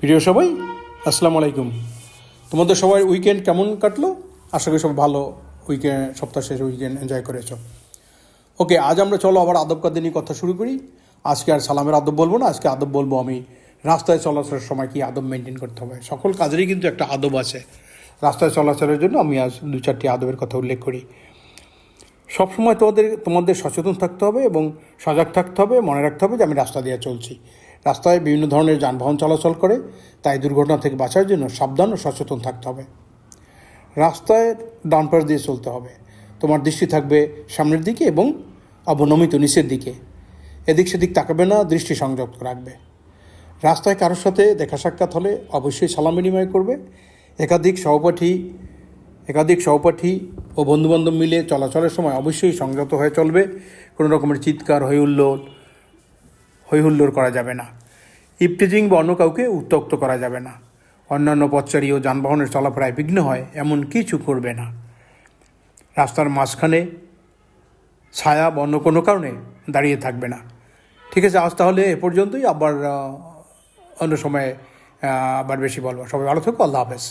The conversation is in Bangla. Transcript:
প্রিয় সবাই, আসসালামু আলাইকুম। তোমাদের সবাই উইকেন্ড কেমন কাটলো? আশা করি সব ভালো উইকেন্ড, সপ্তাহ শেষ উইকেন্ড এনজয় করেছো। ওকে, আজ আমরা চলো আবার আদব কায়দা নিয়ে কথা শুরু করি। আজকে আর সালামের আদব বলবো না, আজকে আদব বলবো আমি রাস্তায় চলাচলের সময় কি আদব মেনটেন করতে হবে। সকল কাজেরই কিন্তু একটা আদব আছে। রাস্তায় চলাচলের জন্য আমি আজ 2-4টি আদবের কথা উল্লেখ করি। সবসময় তোমাদের সচেতন থাকতে হবে এবং সজাগ থাকতে হবে। মনে রাখতে হবে যে আমি রাস্তা দিয়ে চলছি। রাস্তায় বিভিন্ন ধরনের যানবাহন চলাচল করে, তাই দুর্ঘটনা থেকে বাঁচার জন্য সাবধান ও সচেতন থাকতে হবে। রাস্তায় ডান পাশ দিয়ে চলতে হবে। তোমার দৃষ্টি থাকবে সামনের দিকে এবং অবনমিত নিচের দিকে। এদিক সেদিক তাকাবে না, দৃষ্টি সংযত রাখবে। রাস্তায় কারোর সাথে দেখা সাক্ষাৎ হলে অবশ্যই সালাম বিনিময় করবে। একাধিক সহপাঠী ও বন্ধুবান্ধব মিলে চলাচলের সময় অবশ্যই সংযত হয়ে চলবে। কোনো রকমের চিৎকার হইহুল্লোড় করা যাবে না। ইভটিজিং বা অন্য কাউকে উত্ত্যক্ত করা যাবে না। অন্যান্য পথচারী ও যানবাহনের চলাফেরায় বিঘ্ন হয় এমন কিছু করবে না। রাস্তার মাঝখানে ছায়া বা অন্য কোনো কারণে দাঁড়িয়ে থাকবে না। ঠিক আছে, আজ তাহলে এ পর্যন্তই। আবার অন্য সময় আবার বেশি বলবো। সবাই ভালো থাকো। আল্লাহ হাফেজ।